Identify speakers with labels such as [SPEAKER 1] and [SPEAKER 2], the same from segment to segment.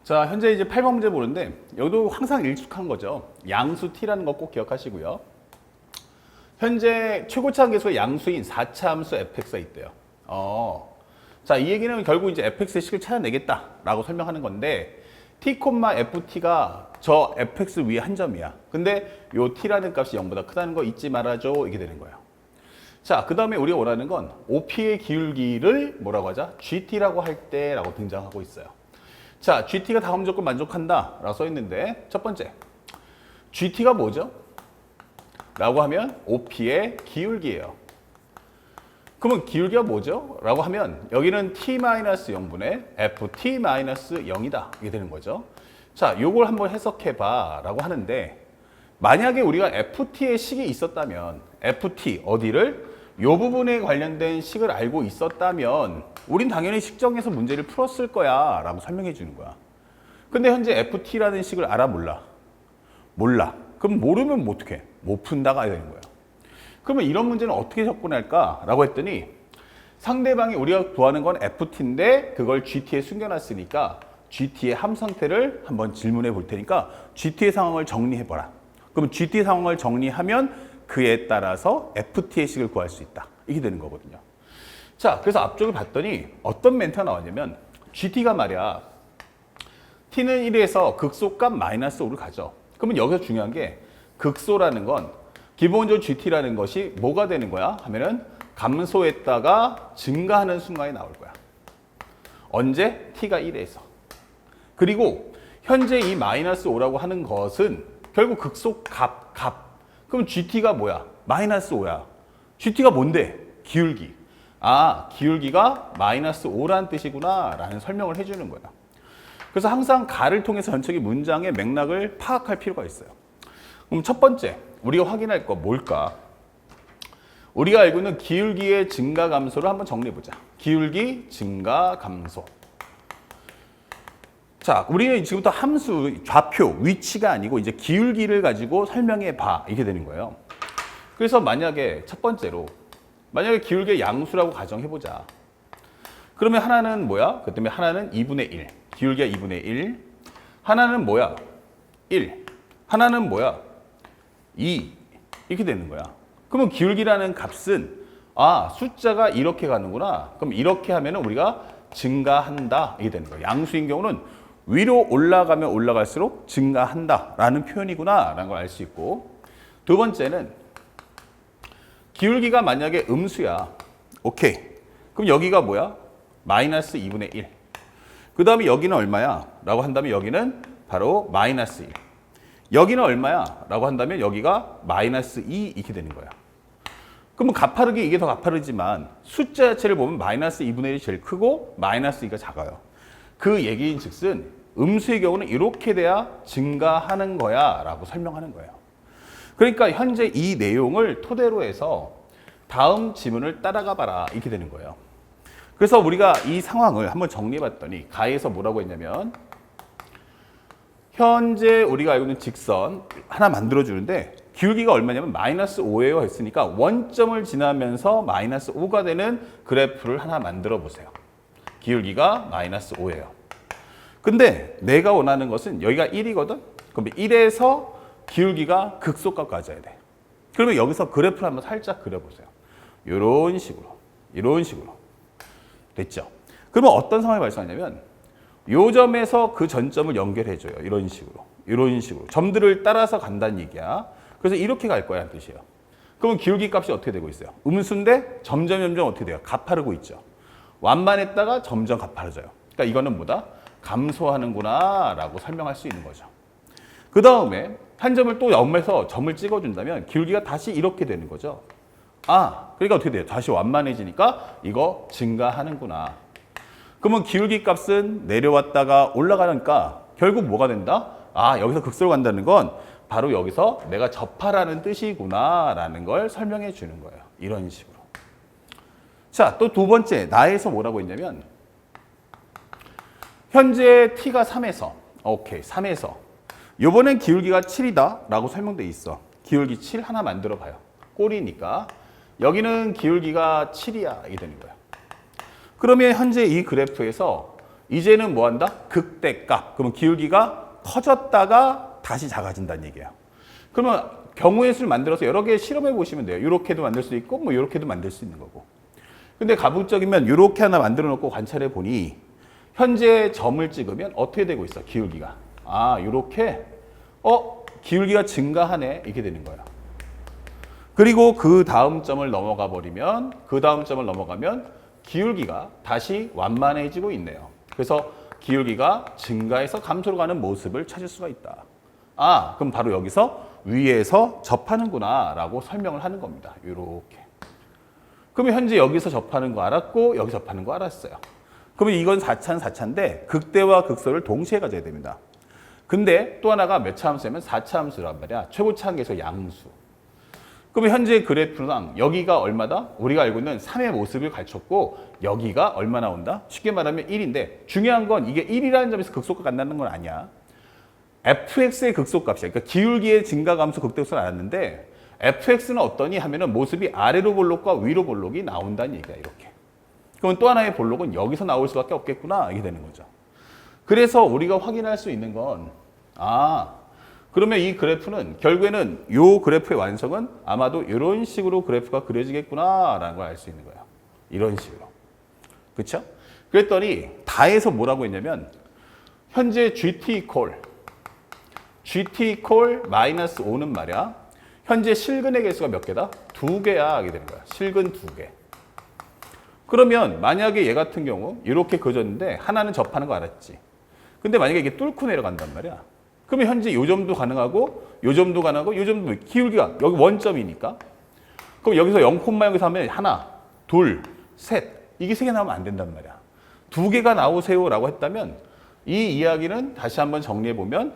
[SPEAKER 1] 자, 현재 이제 8번 문제 보는데 여기도 항상 일축한 거죠. 양수 t라는 거 꼭 기억하시고요. 현재 최고차 함수가 양수인 4차 함수 fx가 있대요. 자, 이 얘기는 결국 이제 fx의 식을 찾아내겠다라고 설명하는 건데 t, ft가 저 fx 위에 한 점이야. 근데 요 t라는 값이 0보다 크다는 거 잊지 말아줘. 이게 되는 거예요. 자, 그 다음에 우리가 원하는 건 OP의 기울기를 뭐라고 하자? GT라고 할 때라고 등장하고 있어요. 자, GT가 다음 조건 만족한다 라고 써 있는데 첫 번째, GT가 뭐죠? 라고 하면 OP의 기울기예요. 그러면 기울기가 뭐죠? 라고 하면 여기는 t-0분의 ft-0이다. 이게 되는 거죠. 자, 요걸 한번 해석해봐 라고 하는데 만약에 우리가 ft의 식이 있었다면 ft 어디를? 요 부분에 관련된 식을 알고 있었다면 우린 당연히 식정에서 문제를 풀었을 거야 라고 설명해 주는 거야. 근데 현재 ft라는 식을 알아 몰라? 몰라. 그럼 모르면 어떻게? 못 푼다가 되는 거야. 그러면 이런 문제는 어떻게 접근할까? 라고 했더니 상대방이 우리가 구하는 건 ft인데 그걸 gt에 숨겨놨으니까 gt의 함 상태를 한번 질문해 볼 테니까 gt의 상황을 정리해 보라. 그럼 GT 상황을 정리하면 그에 따라서 FT의 식을 구할 수 있다. 이게 되는 거거든요. 자, 그래서 앞쪽을 봤더니 어떤 멘트가 나왔냐면 GT가 말이야. T는 1에서 극소값 마이너스 5를 가져. 그러면 여기서 중요한 게 극소라는 건 기본적으로 GT라는 것이 뭐가 되는 거야? 하면은 감소했다가 증가하는 순간이 나올 거야. 언제? T가 1에서. 그리고 현재 이 마이너스 5라고 하는 것은 결국 극소값. 그럼 GT가 뭐야? 마이너스 5야. GT가 뭔데? 기울기. 아, 기울기가 마이너스 5라는 뜻이구나 라는 설명을 해주는 거야. 그래서 항상 가를 통해서 전체적인 문장의 맥락을 파악할 필요가 있어요. 그럼 첫 번째, 우리가 확인할 거 뭘까? 우리가 알고 있는 기울기의 증가 감소를 한번 정리해보자. 기울기, 증가, 감소. 자, 우리는 지금부터 함수, 좌표, 위치가 아니고 이제 기울기를 가지고 설명해 봐. 이게 되는 거예요. 그래서 만약에 첫 번째로, 만약에 기울기의 양수라고 가정해보자. 그러면 하나는 뭐야? 그 때문에 하나는 2분의 1. 기울기가 2분의 1. 하나는 뭐야? 1. 하나는 뭐야? 2. 이렇게 되는 거야. 그러면 기울기라는 값은, 아, 숫자가 이렇게 가는구나. 그럼 이렇게 하면 우리가 증가한다. 이게 되는 거야. 양수인 경우는 위로 올라가면 올라갈수록 증가한다라는 표현이구나 라는 걸 알 수 있고, 두 번째는 기울기가 만약에 음수야. 오케이. 그럼 여기가 뭐야? 마이너스 2분의 1. 그 다음에 여기는 얼마야? 라고 한다면 여기는 바로 마이너스 1. 여기는 얼마야? 라고 한다면 여기가 마이너스 2 이렇게 되는 거야. 그러면 가파르게 이게 더 가파르지만 숫자 자체를 보면 마이너스 2분의 1이 제일 크고 마이너스 2가 작아요. 그 얘기인 즉슨 음수의 경우는 이렇게 돼야 증가하는 거야 라고 설명하는 거예요. 그러니까 현재 이 내용을 토대로 해서 다음 지문을 따라가 봐라 이렇게 되는 거예요. 그래서 우리가 이 상황을 한번 정리해 봤더니 가에서 뭐라고 했냐면 현재 우리가 알고 있는 직선 하나 만들어 주는데 기울기가 얼마냐면 마이너스 5예요 했으니까 원점을 지나면서 마이너스 5가 되는 그래프를 하나 만들어 보세요. 기울기가 마이너스 5예요. 근데 내가 원하는 것은 여기가 1이거든? 그럼 1에서 기울기가 극소값 가져야 돼. 그러면 여기서 그래프를 한번 살짝 그려보세요. 이런 식으로. 됐죠? 그러면 어떤 상황이 발생하냐면 요 점에서 그 전점을 연결해줘요. 이런 식으로. 점들을 따라서 간다는 얘기야. 그래서 이렇게 갈 거야 하는 뜻이에요. 그러면 기울기 값이 어떻게 되고 있어요? 음수인데 점점 어떻게 돼요? 가파르고 있죠. 완만했다가 점점 가파르져요. 그러니까 이거는 뭐다? 감소하는구나 라고 설명할 수 있는 거죠. 그 다음에 한 점을 또 옆에서 점을 찍어준다면 기울기가 다시 이렇게 되는 거죠. 아, 그러니까 어떻게 돼요? 다시 완만해지니까 이거 증가하는구나. 그러면 기울기 값은 내려왔다가 올라가니까 결국 뭐가 된다? 아, 여기서 극소로 간다는 건 바로 여기서 내가 접하라는 뜻이구나 라는 걸 설명해 주는 거예요. 이런 식으로. 자, 또 두 번째, 나에서 뭐라고 했냐면 현재 t가 3에서, 오케이, 3에서 요번엔 기울기가 7이다 라고 설명돼 있어. 기울기 7 하나 만들어 봐요. 꼴이니까 여기는 기울기가 7이야 이게 되는 거야. 그러면 현재 이 그래프에서 이제는 뭐 한다? 극대값. 그러면 기울기가 커졌다가 다시 작아진다는 얘기예요. 그러면 경우의 수를 만들어서 여러 개 실험해 보시면 돼요. 이렇게도 만들 수 있고 뭐 이렇게도 만들 수 있는 거고. 근데 가급적이면 이렇게 하나 만들어 놓고 관찰해 보니 현재 점을 찍으면 어떻게 되고 있어? 기울기가. 아, 이렇게 기울기가 증가하네. 이렇게 되는 거예요. 그리고 그 다음 점을 넘어가 버리면 기울기가 다시 완만해지고 있네요. 그래서 기울기가 증가해서 감소로 가는 모습을 찾을 수가 있다. 아, 그럼 바로 여기서 위에서 접하는구나 라고 설명을 하는 겁니다. 이렇게. 그러면 현재 여기서 접하는 거 알았고 여기 접하는 거 알았어요. 그러면 이건 4차인데 극대와 극소를 동시에 가져야 됩니다. 근데 또 하나가 몇 차 함수냐면 4차 함수란 말이야. 최고차 한계에서 양수. 그러면 현재 그래프랑 여기가 얼마다? 우리가 알고 있는 3의 모습을 갖췄고 여기가 얼마 나온다? 쉽게 말하면 1인데 중요한 건 이게 1이라는 점에서 극소가 간다는 건 아니야. fx의 극소값이야. 그러니까 기울기의 증가 감소 극대극소를 알았는데 fx는 어떠니 하면은 모습이 아래로 볼록과 위로 볼록이 나온다는 얘기야. 이렇게. 그러면 또 하나의 볼록은 여기서 나올 수밖에 없겠구나. 이게 되는 거죠. 그래서 우리가 확인할 수 있는 건 그러면 이 그래프는 결국에는 이 그래프의 완성은 아마도 이런 식으로 그래프가 그려지겠구나라는 걸 알 수 있는 거예요. 이런 식으로. 그렇죠? 그랬더니 다해서 뭐라고 했냐면 현재 GT equal 마이너스 5는 말이야. 현재 실근의 개수가 몇 개다? 2개야. 하게 되는 거야. 실근 2개. 그러면 만약에 얘 같은 경우 이렇게 그려졌는데 하나는 접하는 거 알았지. 근데 만약에 이게 뚫고 내려간단 말이야. 그러면 현재 요 점도 가능하고 요 점도 가능하고 요 점도 기울기가 여기 원점이니까 그럼 여기서 0,0에서 하면 하나, 둘, 셋 이게 3개 나오면 안 된단 말이야. 2개가 나오세요 라고 했다면 이 이야기는 다시 한번 정리해 보면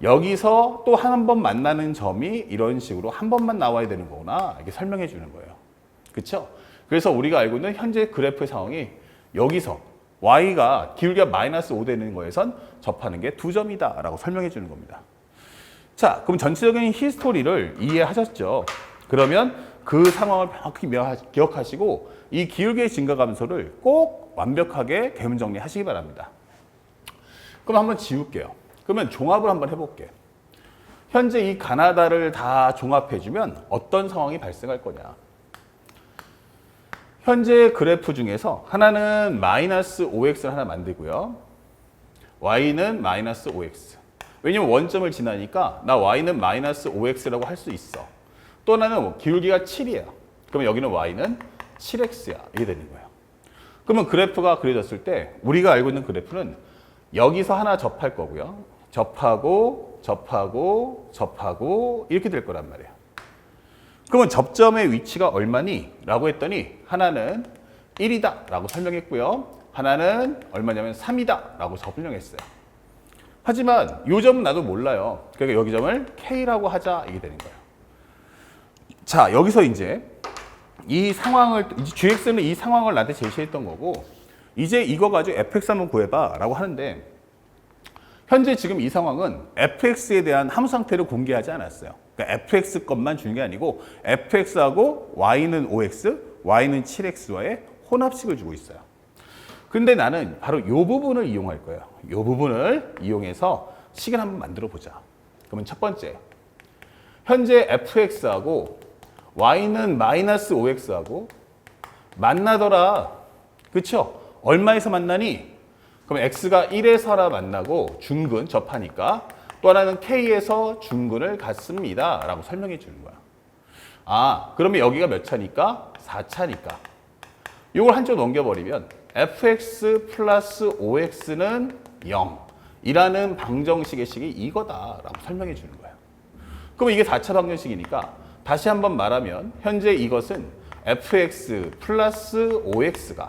[SPEAKER 1] 여기서 또 한 번 만나는 점이 이런 식으로 한 번만 나와야 되는 거구나 이렇게 설명해 주는 거예요. 그렇죠? 그래서 우리가 알고 있는 현재 그래프의 상황이 여기서 y가 기울기가 마이너스 5 되는 거에선 접하는 게 2점이다 라고 설명해 주는 겁니다. 자, 그럼 전체적인 히스토리를 이해하셨죠? 그러면 그 상황을 명확히 기억하시고 이 기울기의 증가 감소를 꼭 완벽하게 개문 정리하시기 바랍니다. 그럼 한번 지울게요. 그러면 종합을 한번 해볼게요. 현재 이 가나다를 다 종합해주면 어떤 상황이 발생할 거냐. 현재 그래프 중에서 하나는 마이너스 5x를 하나 만들고요. y는 마이너스 5x. 왜냐면 원점을 지나니까 나 y는 마이너스 5x라고 할 수 있어. 또 하나는 기울기가 7이에요. 그러면 여기는 y는 7x야. 이게 되는 거예요. 그러면 그래프가 그려졌을 때 우리가 알고 있는 그래프는 여기서 하나 접할 거고요. 접하고 이렇게 될 거란 말이에요. 그러면 접점의 위치가 얼마니? 라고 했더니 하나는 1이다 라고 설명했고요. 하나는 얼마냐면 3이다 라고 설명했어요. 하지만 이 점은 나도 몰라요. 그러니까 여기 점을 K라고 하자 이게 되는 거예요. 자, 여기서 이제 이 상황을 GX는 이 상황을 나한테 제시했던 거고 이제 이거 가지고 fx 한번 구해봐 라고 하는데 현재 지금 이 상황은 fx에 대한 함수 상태를 공개하지 않았어요. 그러니까 fx 것만 주는 게 아니고 fx하고 y는 5x, y는 7x와의 혼합식을 주고 있어요. 근데 나는 바로 이 부분을 이용할 거예요. 이 부분을 이용해서 식을 한번 만들어 보자. 그러면 첫 번째, 현재 fx하고 y는 마이너스 5x하고 만나더라. 그렇죠? 얼마에서 만나니? 그럼 x가 1에서라 만나고 중근 접하니까 또 하나는 k에서 중근을 갖습니다 라고 설명해 주는 거야. 그러면 여기가 몇 차니까? 4차니까 이걸 한쪽 넘겨버리면 fx 플러스 5x는 0 이라는 방정식의 식이 이거다 라고 설명해 주는 거예요. 그럼 이게 4차 방정식이니까 다시 한번 말하면 현재 이것은 fx 플러스 5x가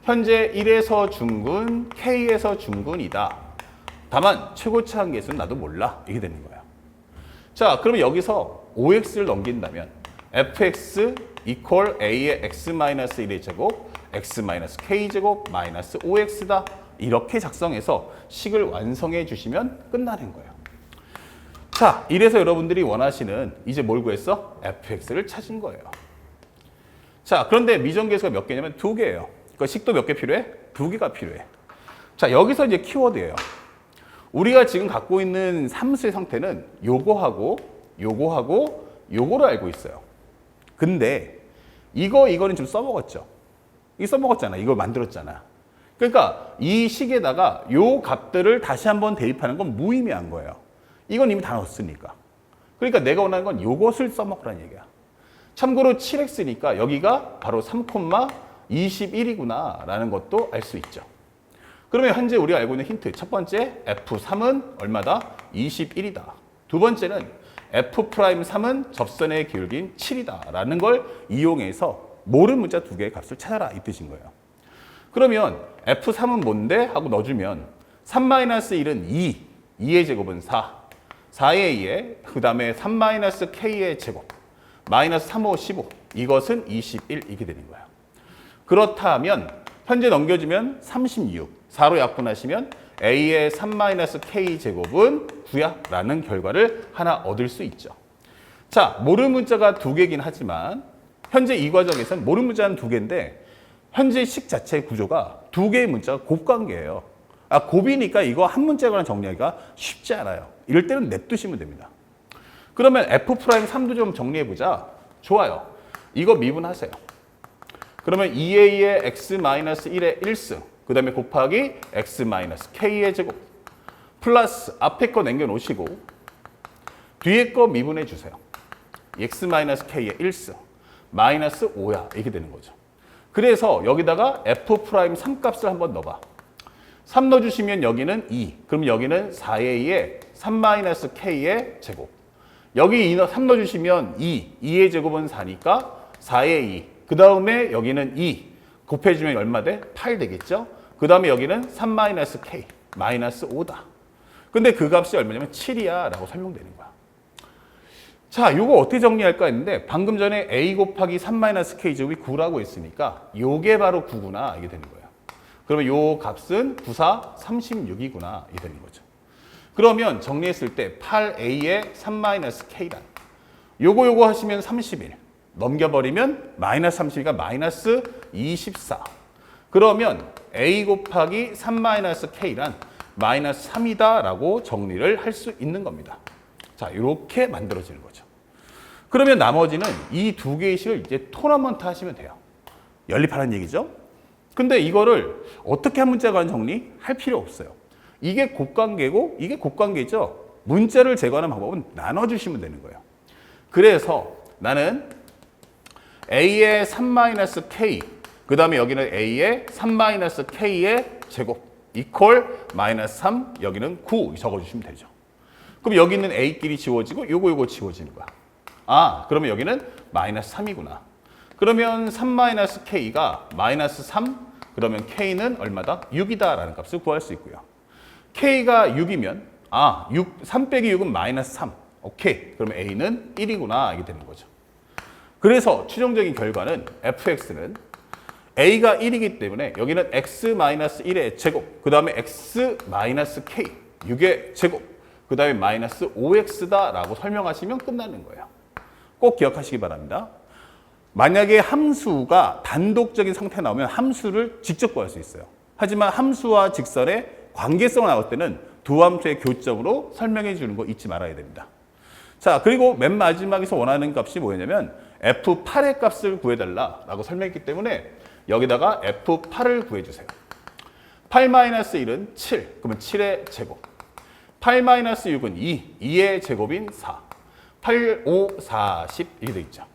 [SPEAKER 1] 현재 1에서 중근, k에서 중근이다. 다만 최고차 한계수는 나도 몰라. 이게 되는 거예요. 자, 그러면 여기서 5x를 넘긴다면 fx equal a의 x-1의 제곱, x-k 제곱 마이너스 5x다. 이렇게 작성해서 식을 완성해 주시면 끝나는 거예요. 자, 이래서 여러분들이 원하시는 이제 뭘 구했어? fx를 찾은 거예요. 자, 그런데 미정계수가 몇 개냐면 2개예요. 그러니까 식도 몇 개 필요해? 2개가 필요해. 자, 여기서 이제 키워드예요. 우리가 지금 갖고 있는 함수의 상태는 요거하고 요거하고 요거를 알고 있어요. 근데 이거는 좀 써먹었죠. 이 써먹었잖아. 이걸 만들었잖아. 그러니까 이 식에다가 요 값들을 다시 한번 대입하는 건 무의미한 거예요. 이건 이미 다 넣었으니까. 그러니까 내가 원하는 건 요것을 써먹으라는 얘기야. 참고로 7x니까 여기가 바로 3,21이구나 라는 것도 알 수 있죠. 그러면 현재 우리가 알고 있는 힌트. 첫 번째, F3은 얼마다? 21이다. 두 번째는 F'3은 접선의 기울기인 7이다 라는 걸 이용해서 모르는 문자 두 개의 값을 찾아라 이 뜻인 거예요. 그러면 F3은 뭔데? 하고 넣어주면 3-1은 2, 2의 제곱은 4, 4의 2에 그 다음에 3-k의 제곱, 마이너스 3, 5, 15 이것은 21 이게 되는 거예요. 그렇다면 현재 넘겨주면 36, 4로 약분하시면 a의 3-k 제곱은 9야 라는 결과를 하나 얻을 수 있죠. 자, 모르는 문자가 두 개긴 하지만 현재 이 과정에서는 모르는 문자는 두 개인데 현재 식 자체의 구조가 두 개의 문자가 곱관계예요. 곱이니까 이거 한 문자에 관한 정리하기가 쉽지 않아요. 이럴 때는 냅두시면 됩니다. 그러면 F'3도 좀 정리해보자. 좋아요. 이거 미분하세요. 그러면 2a의 x-1의 1승, 그 다음에 곱하기 x-k의 제곱, 플러스 앞에 거 남겨놓으시고 뒤에 거 미분해 주세요. x-k의 1승, 마이너스 5야. 이렇게 되는 거죠. 그래서 여기다가 F'3 값을 한번 넣어봐. 3 넣어주시면 여기는 2. 그럼 여기는 4a의 3-k의 제곱. 여기 3 넣어주시면 2. 2의 제곱은 4니까 4의 2. 그 다음에 여기는 2. 곱해주면 얼마 돼? 8 되겠죠? 그 다음에 여기는 3-k. 마이너스 5다. 근데 그 값이 얼마냐면 7이야. 라고 설명되는 거야. 자, 이거 어떻게 정리할까 했는데 방금 전에 a 곱하기 3-k 제곱이 9라고 했으니까 요게 바로 9구나. 이게 되는 거예요. 그러면 요 값은 9, 4, 36이구나. 이게 되는 거죠. 그러면 정리했을 때 8a의 3-k란 요거 하시면 31 넘겨버리면 마이너스 32가 마이너스 24 그러면 a 곱하기 3-k란 마이너스 3이다 라고 정리를 할 수 있는 겁니다. 자, 이렇게 만들어지는 거죠. 그러면 나머지는 이 두 개의 식을 이제 토너먼트 하시면 돼요. 연립하라는 얘기죠. 근데 이거를 어떻게 한 문자에 관한 정리할 필요 없어요. 이게 곱관계고 이게 곱관계죠. 문자를 제거하는 방법은 나눠주시면 되는 거예요. 그래서 나는 a의 3-k 그 다음에 여기는 a의 3-k의 제곱 이퀄 마이너스 3 여기는 9 적어주시면 되죠. 그럼 여기 있는 a끼리 지워지고 요거 지워지는 거야. 그러면 여기는 마이너스 3이구나. 그러면 3-k가 마이너스 3 그러면 k는 얼마다? 6이다 라는 값을 구할 수 있고요. k가 6이면 3 빼기 6은 마이너스 3. 오케이. 그러면 a는 1이구나. 이게 되는 거죠. 그래서 최종적인 결과는 fx는 a가 1이기 때문에 여기는 x-1의 제곱, 그 다음에 x-k, 6의 제곱, 그 다음에 마이너스 5x다 라고 설명하시면 끝나는 거예요. 꼭 기억하시기 바랍니다. 만약에 함수가 단독적인 상태에 나오면 함수를 직접 구할 수 있어요. 하지만 함수와 직선의 관계성을 나올 때는 두 함수의 교점으로 설명해 주는 거 잊지 말아야 됩니다. 자, 그리고 맨 마지막에서 원하는 값이 뭐였냐면 F8의 값을 구해달라고 설명했기 때문에 여기다가 F8을 구해주세요. 8-1은 7, 그러면 7의 제곱. 8-6은 2, 2의 제곱인 4. 8, 5, 40 이렇게 돼 있죠.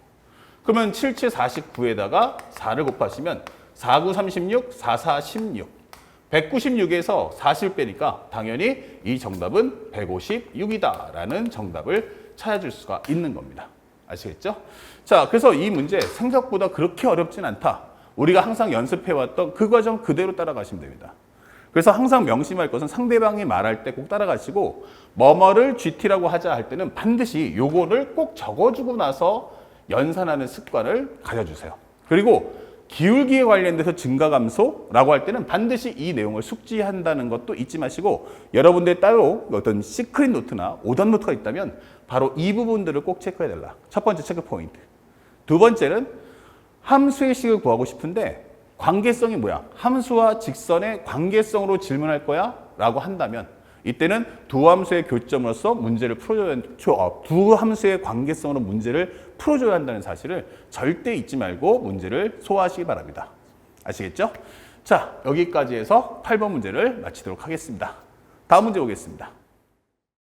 [SPEAKER 1] 그러면 7, 7, 49에다가 4를 곱하시면 4, 9, 36, 4, 4, 16. 196에서 40 빼니까 당연히 이 정답은 156이다 라는 정답을 찾아줄 수가 있는 겁니다. 아시겠죠? 자, 그래서 이 문제 생각보다 그렇게 어렵진 않다. 우리가 항상 연습해왔던 그 과정 그대로 따라가시면 됩니다. 그래서 항상 명심할 것은 상대방이 말할 때 꼭 따라가시고 뭐뭐를 GT라고 하자 할 때는 반드시 요거를 꼭 적어주고 나서 연산하는 습관을 가져주세요. 그리고 기울기에 관련돼서 증가감소라고 할 때는 반드시 이 내용을 숙지한다는 것도 잊지 마시고 여러분들 따로 어떤 시크릿 노트나 오답 노트가 있다면 바로 이 부분들을 꼭 체크해달라. 첫 번째 체크 포인트. 두 번째는 함수의 식을 구하고 싶은데 관계성이 뭐야? 함수와 직선의 관계성으로 질문할 거야? 라고 한다면 이때는 두 함수의 교점으로서 문제를 두 함수의 관계성으로 문제를 풀어줘야 한다는 사실을 절대 잊지 말고 문제를 소화하시기 바랍니다. 아시겠죠? 자, 여기까지 해서 8번 문제를 마치도록 하겠습니다. 다음 문제 보겠습니다.